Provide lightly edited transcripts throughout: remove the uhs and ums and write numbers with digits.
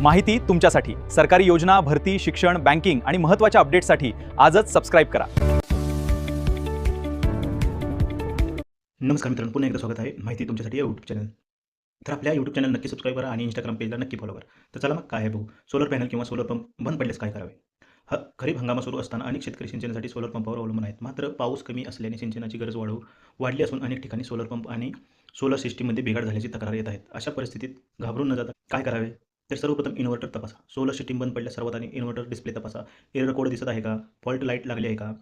माहिती तुमच्यासाठी. सरकारी योजना, भरती, शिक्षण, बँकिंग आणि महत्त्वाच्या अपडेट्ससाठी आजच सबस्क्राईब करा. नमस्कार मित्रांनो, पुन्हा एकदा स्वागत आहे माहिती तुमच्यासाठी या यूट्यूब चॅनल. तर आपल्या यूट्यूब चॅनल नक्की सबस्क्राईब करा आणि इंस्टाग्राम पेजला नक्की फॉलो करा. तर चला मग काय आहे बघू. सोलर पॅनल किंवा सोलर पंप बंद पडल्यास काय करावे? खरीप हंगाम सुरू असताना अनेक शेतकरी सिंचनासाठी सोलर पंपावर अवलंबून आहेत. मात्र पाऊस कमी असल्याने सिंचनाची गरज वाढली असून अनेक ठिकाणी सोलर पंप आणि सोलर सिस्टीममध्ये बिघाड झाल्याची तक्रार येत आहेत. अशा परिस्थितीत घाबरून न जाता काय करावे? तर सर्वप्रथम इन्व्हर्टर तपासा. सोलर सिस्टीम बंद पडल्यास सर्वात आधी इन्व्हर्टर डिस्प्ले तपासा. एरर कोड दिसत आहे का? फॉल्ट लाईट लागली आहे का?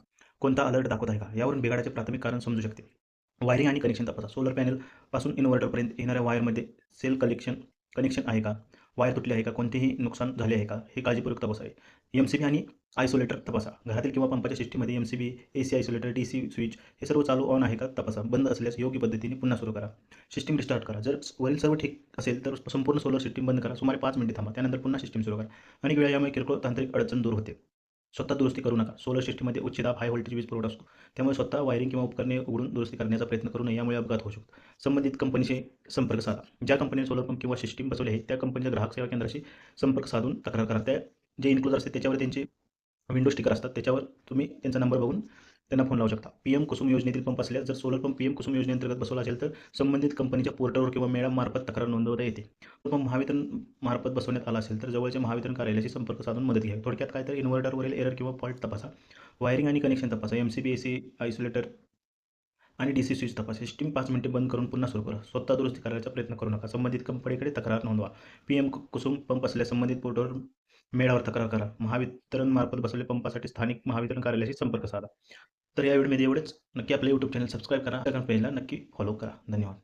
कोणता अलर्ट दाखवत आहे का? यावरून बिघाडाचे प्राथमिक कारण समजू शकते. वायरिंग आणि कनेक्शन तपासा. सोलर पॅनलपासून इन्व्हर्टरपर्यंत येणाऱ्या वायरमध्ये सेल कनेक्शन आहे का? वायर तुटली आहे का? कोणतेही नुकसान झाले आहे का? हे काळजीपूर्वक तपासावे. एम-सी-बी आणि आयसोलेटर तपासा. घरातील किंवा पंपाच्या सिस्टीममध्ये एम-सी-बी, ए-सी आयसोलेटर, डी-सी स्विच हे सर्व चालू ऑन आहे का तपासा. बंद असल्यास योग्य पद्धतीने पुन्हा सुरू करा. सिस्टीम रिस्टार्ट करा. जर वरील सर्व ठीक असेल तर संपूर्ण सोलर सिस्टीम बंद करा. सुमारे 5 मिनिटे थांबा. त्यानंतर पुन्हा सिस्टीम सुरू करा. अनेक वेळा यामुळे किरकोळ तांत्रिक अडचण दूर होते. स्वतः दुरुस्ती करू नका. सोलर सिस्टीममध्ये उच्च दाब, हाय व्होल्टेज वीज पुरवठा असतो. त्यामुळे स्वतः वायरिंग किंवा उपकरणे उघडून दुरुस्ती करण्याचा प्रयत्न करू नये. यामुळे अपघात होऊ शकतो. संबंधित कंपनीशी संपर्क साधा. ज्या कंपनीने सोलर पंप किंवा सिस्टीम बसवले आहे त्या कंपनीच्या ग्राहक सेवा केंद्राशी संपर्क साधून तक्रार करा. त्या जे इन्क्लोजर असते त्याच्यावर त्यांचे विंडो स्टिकर असतात, त्याच्यावर तुम्ही त्यांचा नंबर बघून त्यांना फोन लावू शकता. पीएम कुसुम योजनेतील पंप असल्यास जर सोलर पंप पीएम कुसुम योजनेअंतर्गत बसवला असेल तर संबंधित कंपनीच्या पोर्टलवर किंवा मेळामार्फत तक्रार नोंदवता येते. पंप महावितरण मार्फत बसवण्यात आला असेल तर जवळच्या महावितरण कार्यालयाशी संपर्क साधून मदत घ्यावी. थोडक्यात काय तर इन्व्हर्टरवरील एरर किंवा फॉल्ट तपासा. वायरिंग आणि कनेक्शन तपासा. एम-सी-बी, ए-सी आयसोलेटर आणि डी-सी स्विच तपासा. सिस्टीम 5 मिनिटे बंद करून पुन्हा सुरू करा. स्वतः दुरुस्ती करायचा प्रयत्न करू नका. संबंधित कंपनीकडे तक्रार नोंदवा. पीएम कुसुम पंप असल्यास संबंधित पोर्टलवर मेळावर तक्रार करा. महावितरण मार्फत बसवलेल्या पंपासाठी स्थानिक महावितरण कार्यालयाशी संपर्क साधा. तर या व्हिडिओमध्ये एवढेच. नक्की आपल्या यूट्यूब चॅनल सबस्क्राईब करा. इंस्टाग्राम पेजला नक्की फॉलो करा. धन्यवाद.